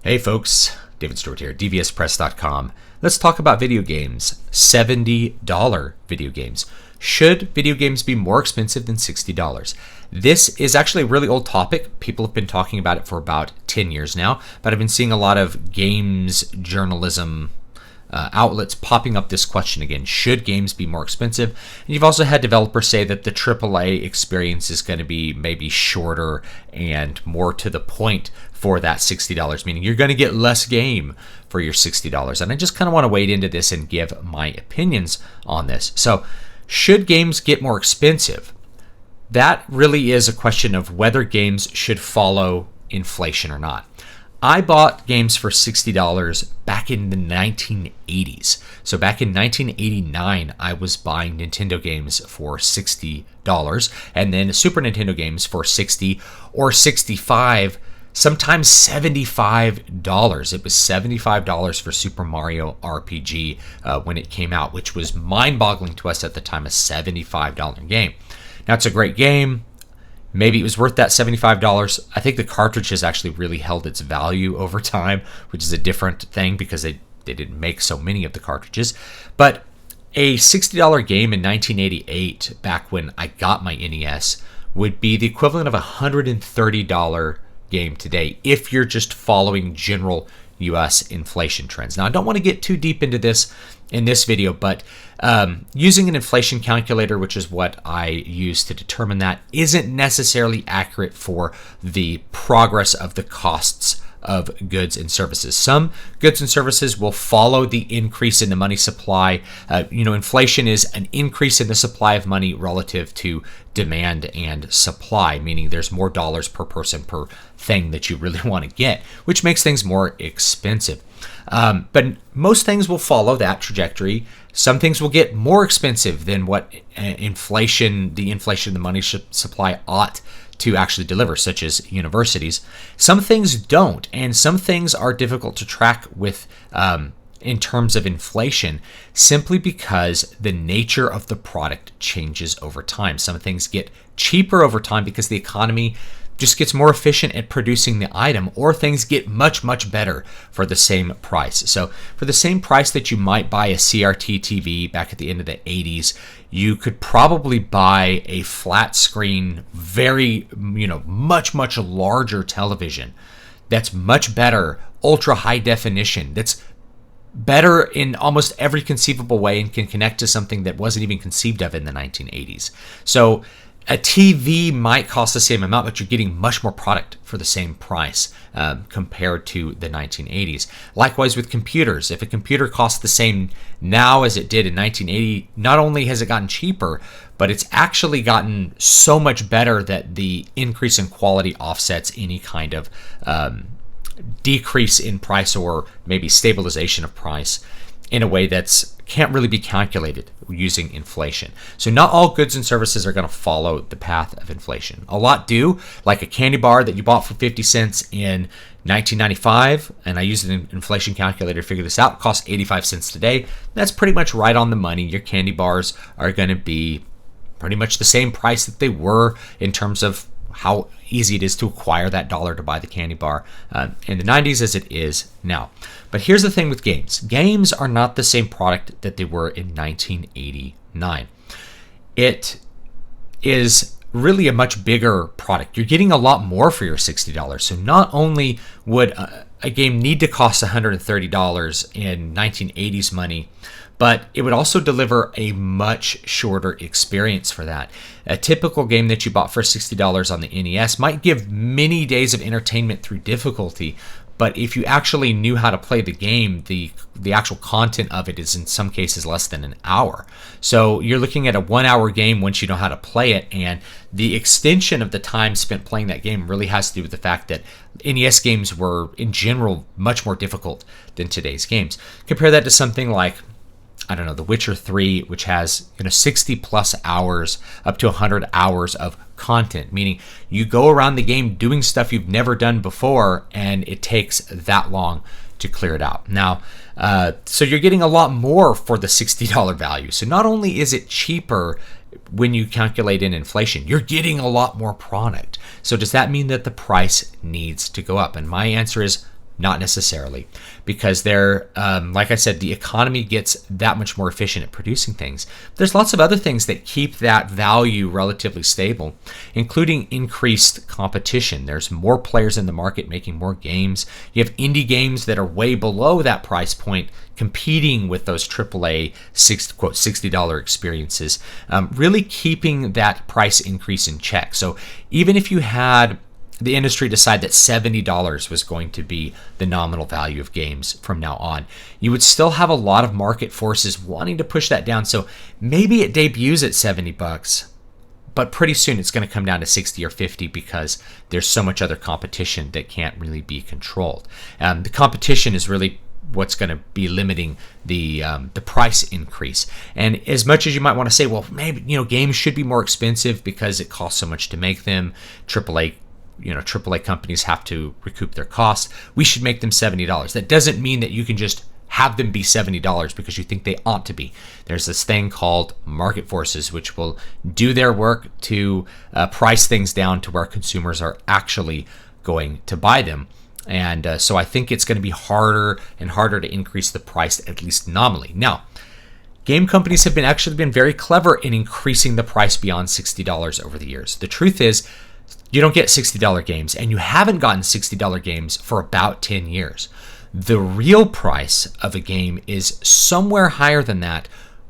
Hey folks, David Stewart here, dvspress.com. Let's talk about video games. $70 video games. Should video games be more expensive than $60? This is actually a really old topic. People have been talking about it for about 10 years now, but I've been seeing a lot of games journalism outlets popping up this question again. Should games be more expensive? And you've also had developers say that the AAA experience is going to be maybe shorter and more to the point for that $60, meaning you're going to get less game for your $60. And I just kind of want to wade into this and give my opinions on this. So, should games get more expensive? That really is a question of whether games should follow inflation or not. I bought games for $60 back in the 1980s. So back in 1989, I was buying Nintendo games for $60 and then Super Nintendo games for $60 or $65, sometimes $75. It was $75 for Super Mario RPG when it came out, which was mind-boggling to us at the time, a $75 game. Now, it's a great game. Maybe it was worth that $75. I think the cartridge has actually really held its value over time, which is a different thing because they didn't make so many of the cartridges. But a $60 game in 1988, back when I got my NES, would be the equivalent of a $130 game today if you're just following general US inflation trends. Now, I don't want to get too deep into this in this video, but using an inflation calculator, which is what I use to determine that, isn't necessarily accurate for the progress of the costs of goods and services. Some goods and services will follow the increase in the money supply. Inflation is an increase in the supply of money relative to demand and supply, meaning there's more dollars per person per thing that you really want to get, which makes things more expensive. But most things will follow that trajectory. Some things will get more expensive than what the inflation of the money supply ought to actually deliver, such as universities. Some things don't, and some things are difficult to track with in terms of inflation simply because the nature of the product changes over time. Some things get cheaper over time because the economy just gets more efficient at producing the item, or things get much, much better for the same price. So for the same price that you might buy a CRT TV back at the end of the 80s, you could probably buy a flat screen, very, much, much larger television that's much better, ultra high definition, that's better in almost every conceivable way and can connect to something that wasn't even conceived of in the 1980s. So a TV might cost the same amount, but you're getting much more product for the same price compared to the 1980s. Likewise with computers. If a computer costs the same now as it did in 1980, not only has it gotten cheaper, but it's actually gotten so much better that the increase in quality offsets any kind of decrease in price or maybe stabilization of price in a way that's can't really be calculated using inflation. So not all goods and services are going to follow the path of inflation. A lot do, like a candy bar that you bought for 50 cents in 1995, and I used an inflation calculator to figure this out, costs 85 cents today. That's pretty much right on the money. Your candy bars are going to be pretty much the same price that they were in terms of how easy it is to acquire that dollar to buy the candy bar in the 90s as it is now. But here's the thing with games. Games are not the same product that they were in 1989. It is really a much bigger product. You're getting a lot more for your $60. So not only would a game need to cost $130 in 1980s money, but it would also deliver a much shorter experience for that. A typical game that you bought for $60 on the NES might give many days of entertainment through difficulty, but if you actually knew how to play the game, the actual content of it is in some cases less than an hour. So you're looking at a 1 hour game once you know how to play it, and the extension of the time spent playing that game really has to do with the fact that NES games were in general much more difficult than today's games. Compare that to something like, I don't know, The Witcher 3, which has 60 plus hours, up to 100 hours of content, meaning you go around the game doing stuff you've never done before, and it takes that long to clear it out. Now, so you're getting a lot more for the $60 value. So not only is it cheaper when you calculate in inflation, you're getting a lot more product. So does that mean that the price needs to go up? And my answer is Not necessarily, because they're, like I said, the economy gets that much more efficient at producing things. There's lots of other things that keep that value relatively stable, including increased competition. There's more players in the market making more games. You have indie games that are way below that price point competing with those AAA $60 experiences, really keeping that price increase in check. So even if you had the industry decide that $70 was going to be the nominal value of games from now on, you would still have a lot of market forces wanting to push that down. So maybe it debuts at $70, but pretty soon it's going to come down to 60 or 50 because there's so much other competition that can't really be controlled. The competition is really what's going to be limiting the price increase. And as much as you might want to say, well, maybe games should be more expensive because it costs so much to make them, AAA companies have to recoup their costs, we should make them $70. That doesn't mean that you can just have them be $70 because you think they ought to be. There's this thing called market forces, which will do their work to price things down to where consumers are actually going to buy them. And so I think it's going to be harder and harder to increase the price, at least nominally. Now, game companies have actually been very clever in increasing the price beyond $60 over the years. The truth is, you don't get $60 games, and you haven't gotten $60 games for about 10 years. The real price of a game is somewhere higher than that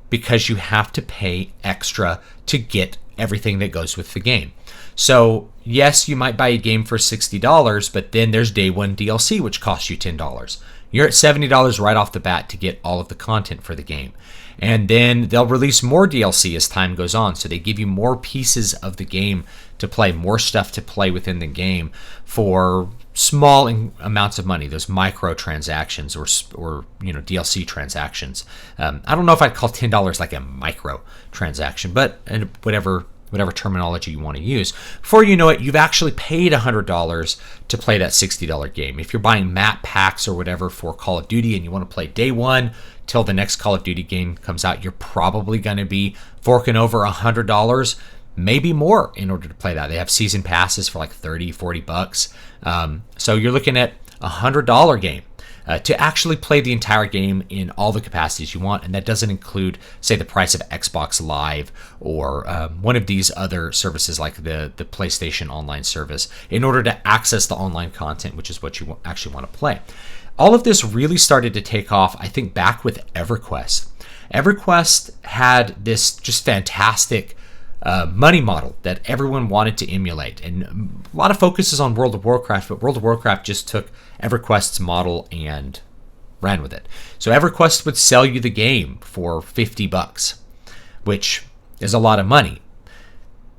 because you have to pay extra to get everything that goes with the game. So yes, you might buy a game for $60, but then there's day one DLC, which costs you $10. You're at $70 right off the bat to get all of the content for the game. And then they'll release more DLC as time goes on. So they give you more pieces of the game to play, more stuff to play within the game for small amounts of money, those microtransactions or DLC transactions. I don't know if I'd call $10 like a micro transaction, but whatever terminology you want to use. Before you know it, you've actually paid $100 to play that $60 game. If you're buying map packs or whatever for Call of Duty and you want to play day one till the next Call of Duty game comes out, you're probably going to be forking over $100, maybe more, in order to play that. They have season passes for like $30-$40. So you're looking at a $100 game to actually play the entire game in all the capacities you want. And that doesn't include, say, the price of Xbox Live or one of these other services like the PlayStation Online service in order to access the online content, which is what you actually want to play. All of this really started to take off, I think, back with EverQuest. EverQuest had this just fantastic money model that everyone wanted to emulate. And a lot of focus is on World of Warcraft, but World of Warcraft just took EverQuest's model and ran with it. So EverQuest would sell you the game for $50, which is a lot of money.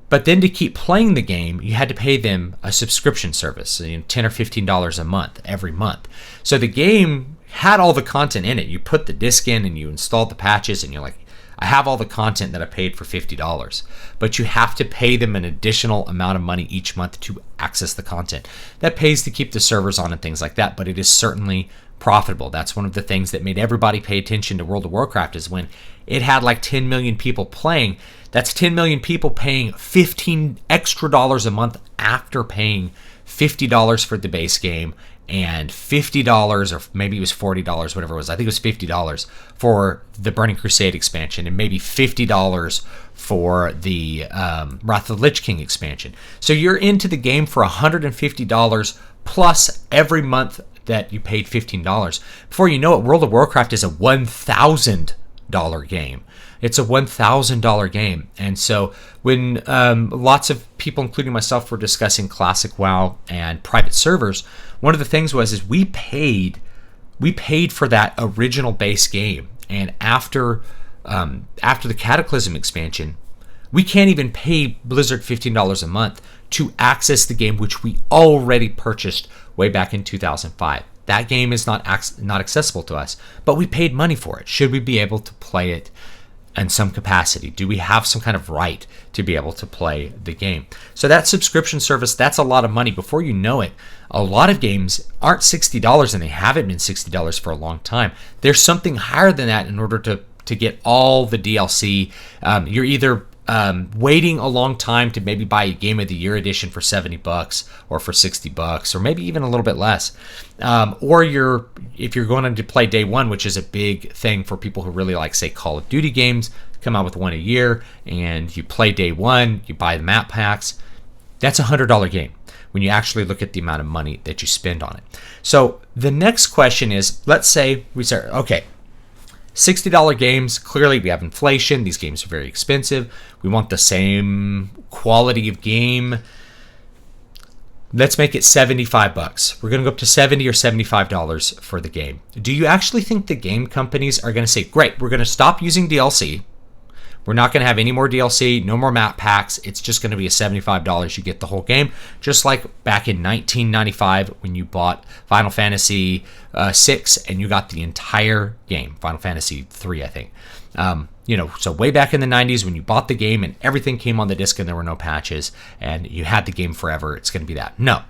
But then to keep playing the game, you had to pay them a subscription service, $10 or $15 a month, every month. So the game had all the content in it. You put the disc in and you installed the patches and you're like, I have all the content that I paid for $50, but you have to pay them an additional amount of money each month to access the content. That pays to keep the servers on and things like that, but it is certainly profitable. That's one of the things that made everybody pay attention to World of Warcraft, is when it had like 10 million people playing. That's 10 million people paying $15 extra a month after paying $50 for the base game and $50, or maybe it was $40, whatever it was. I think it was $50 for the Burning Crusade expansion, and maybe $50 for the Wrath of the Lich King expansion. So you're into the game for $150 plus every month that you paid $15. Before you know it, World of Warcraft is a $1,000 game. It's a $1,000 game. And so when lots of people, including myself, were discussing Classic WoW and private servers, one of the things is we paid for that original base game. And after the Cataclysm expansion, we can't even pay Blizzard $15 a month to access the game, which we already purchased way back in 2005. That game is not accessible to us, but we paid money for it. Should we be able to play it in some capacity? Do we have some kind of right to be able to play the game? So that subscription service, that's a lot of money. Before you know it, a lot of games aren't $60, and they haven't been $60 for a long time. There's something higher than that in order to get all the DLC. You're either waiting a long time to maybe buy a Game of the Year edition for $70 or for $60 or maybe even a little bit less. Or if you're going to play day one, which is a big thing for people who really like, say, Call of Duty games, come out with one a year, and you play day one, you buy the map packs, that's a $100 game when you actually look at the amount of money that you spend on it. So the next question is, let's say we say, okay, $60 games, clearly we have inflation. These games are very expensive. We want the same quality of game. Let's make it $75. We're going to go up to $70 or $75 for the game. Do you actually think the game companies are going to say, great, we're going to stop using DLC. We're not going to have any more DLC, no more map packs. It's just going to be a $75. You get the whole game, just like back in 1995 when you bought Final Fantasy VI and you got the entire game, Final Fantasy III, I think. So way back in the 90s when you bought the game and everything came on the disc and there were no patches and you had the game forever, it's going to be that. No.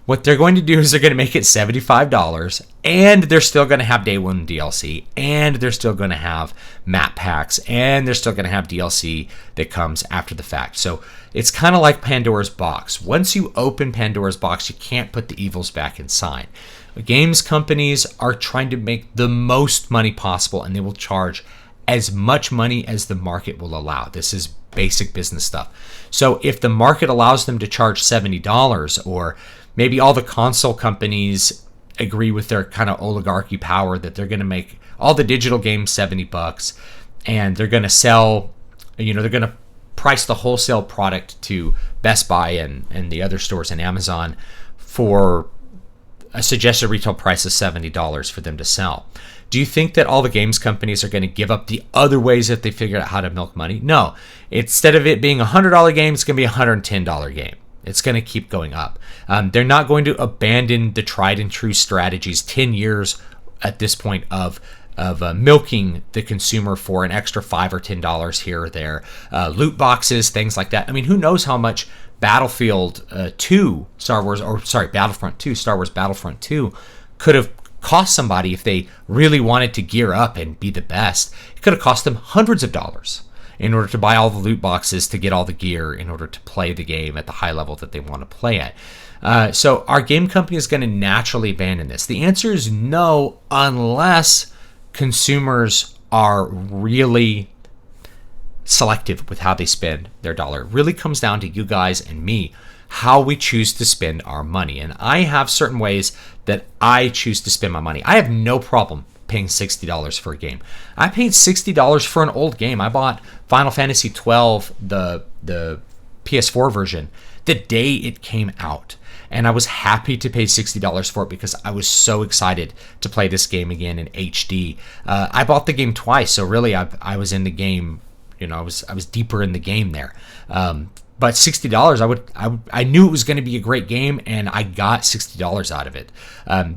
What they're going to do is they're going to make it $75, and they're still going to have day one DLC, and they're still going to have map packs, and they're still going to have DLC that comes after the fact. So it's kind of like Pandora's box. Once you open Pandora's box, you can't put the evils back inside. Games companies are trying to make the most money possible, and they will charge as much money as the market will allow. This is basic business stuff. So if the market allows them to charge $70, or maybe all the console companies agree with their kind of oligarchy power that they're going to make all the digital games $70, and they're going to sell, they're going to price the wholesale product to Best Buy and the other stores and Amazon for a suggested retail price of $70 for them to sell. Do you think that all the games companies are going to give up the other ways that they figured out how to milk money? No. Instead of it being a $100 game, it's going to be a $110 game. It's going to keep going up. They're not going to abandon the tried and true strategies 10 years at this point of milking the consumer for an extra $5 or $10 here or there. Loot boxes, things like that. I mean, who knows how much Battlefront 2, Star Wars Battlefront 2 could have cost somebody if they really wanted to gear up and be the best. It could have cost them hundreds of dollars in order to buy all the loot boxes, to get all the gear, in order to play the game at the high level that they want to play at. So our game company is going to naturally abandon this. The answer is no, unless consumers are really selective with how they spend their dollar. It really comes down to you guys and me, how we choose to spend our money. And I have certain ways that I choose to spend my money. I have no problem paying $60 for a game. I paid $60 for an old game. I bought Final Fantasy XII, the PS4 version, the day it came out. And I was happy to pay $60 for it because I was so excited to play this game again in HD. I bought the game twice, so really I was in the game, I was deeper in the game there. But $60, I knew it was going to be a great game, and I got $60 out of it.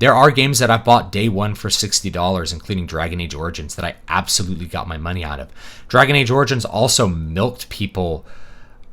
There are games that I bought day one for $60, including Dragon Age Origins, that I absolutely got my money out of. Dragon Age Origins also milked people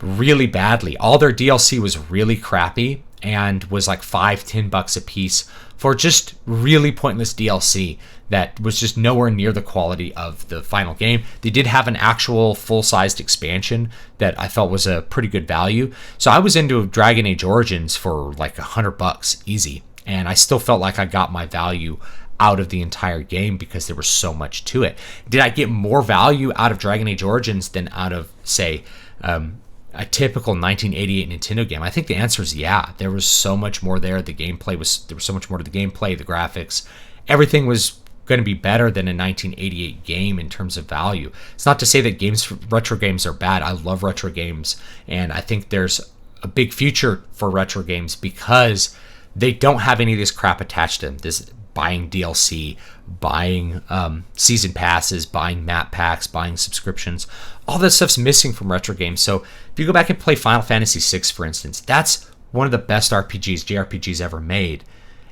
really badly. All their DLC was really crappy and was like $5-10 a piece for just really pointless DLC that was just nowhere near the quality of the final game. They did have an actual full-sized expansion that I felt was a pretty good value. So I was into Dragon Age Origins for like $100 easy, and I still felt like I got my value out of the entire game because there was so much to it. Did I get more value out of Dragon Age Origins than out of, say, a typical 1988 Nintendo game? I think the answer is yeah. There was so much more there. There was so much more to the gameplay, the graphics. Everything was going to be better than a 1988 game in terms of value. It's not to say that retro games are bad. I love retro games, and I think there's a big future for retro games because they don't have any of this crap attached to them. This buying DLC, buying season passes, buying map packs, buying subscriptions. All that stuff's missing from retro games. So if you go back and play Final Fantasy VI, for instance, that's one of the best JRPGs ever made.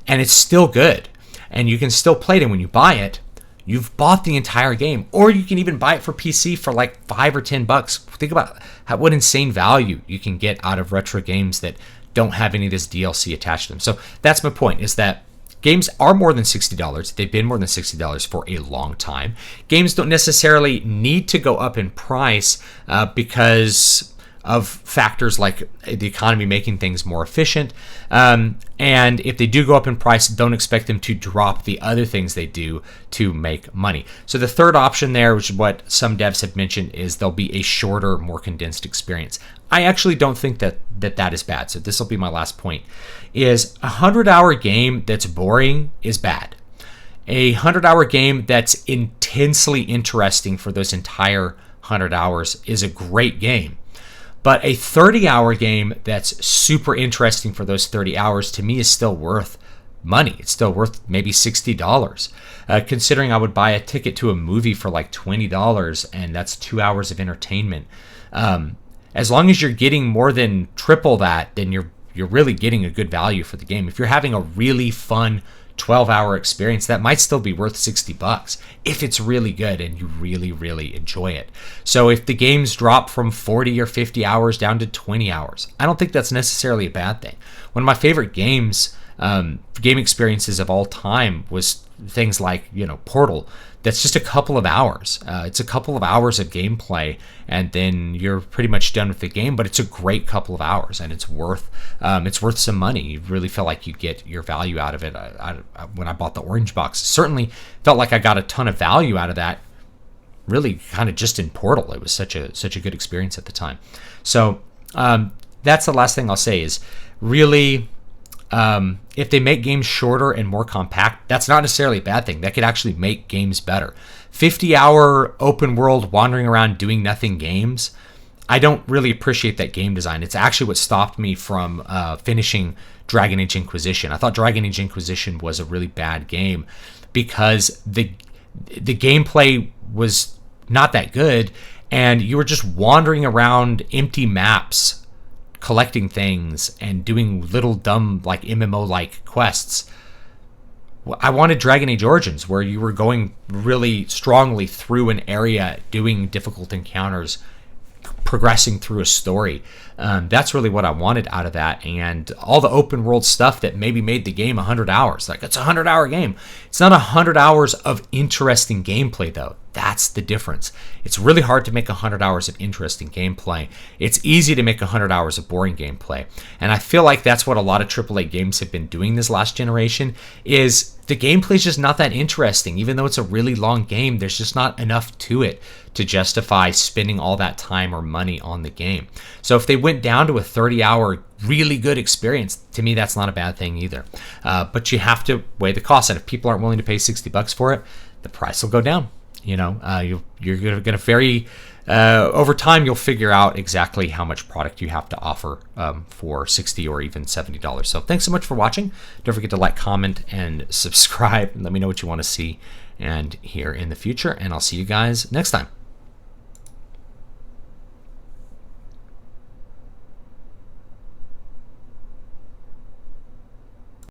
And it's still good. And you can still play it. And when you buy it, you've bought the entire game. Or you can even buy it for PC for like $5 or $10. Think about what insane value you can get out of retro games that don't have any of this DLC attached to them. So that's my point, is that games are more than $60. They've been more than $60 for a long time. Games don't necessarily need to go up in price because of factors like the economy making things more efficient. And if they do go up in price, don't expect them to drop the other things they do to make money. So the third option there, which is what some devs have mentioned, is there'll be a shorter, more condensed experience. I actually don't think that is bad. So this will be my last point, is a 100-hour game that's boring is bad. A 100-hour game that's intensely interesting for those entire 100 hours is a great game. But a 30-hour game that's super interesting for those 30 hours, to me, is still worth money. It's still worth maybe $60. Considering I would buy a ticket to a movie for like $20, and that's 2 hours of entertainment. As long as you're getting more than triple that, then you're really getting a good value for the game. If you're having a really fun 12-hour experience, that might still be worth $60 if it's really good and you really, really enjoy it. So if the games drop from 40 or 50 hours down to 20 hours, I don't think that's necessarily a bad thing. One of my favorite game experiences of all time was things like, Portal. That's just a couple of hours. It's a couple of hours of gameplay, and then you're pretty much done with the game. But it's a great couple of hours, and it's worth some money. You really feel like you get your value out of it. When I bought the orange box, certainly felt like I got a ton of value out of that. Really, kind of just in Portal, it was such a good experience at the time. So that's the last thing I'll say is really. If they make games shorter and more compact, that's not necessarily a bad thing. That could actually make games better. 50-hour open world wandering around doing nothing games, I don't really appreciate that game design. It's actually what stopped me from finishing Dragon Age Inquisition. I thought Dragon Age Inquisition was a really bad game because the gameplay was not that good, and you were just wandering around empty maps collecting things and doing little dumb like MMO-like quests. I wanted Dragon Age Origins, where you were going really strongly through an area, doing difficult encounters, progressing through a story. That's really what I wanted out of that. And all the open world stuff that maybe made the game 100 hours. Like, it's a 100-hour game. It's not 100 hours of interesting gameplay, though. That's the difference. It's really hard to make 100 hours of interesting gameplay. It's easy to make 100 hours of boring gameplay. And I feel like that's what a lot of AAA games have been doing this last generation, is the gameplay is just not that interesting. Even though it's a really long game, there's just not enough to it to justify spending all that time or money on the game. So if they went down to a 30-hour really good experience, to me, that's not a bad thing either. But you have to weigh the cost. And if people aren't willing to pay $60 for it, the price will go down. You're going to vary over time. You'll figure out exactly how much product you have to offer for $60 or even $70. So thanks so much for watching. Don't forget to like, comment, and subscribe. And let me know what you want to see and hear in the future. And I'll see you guys next time.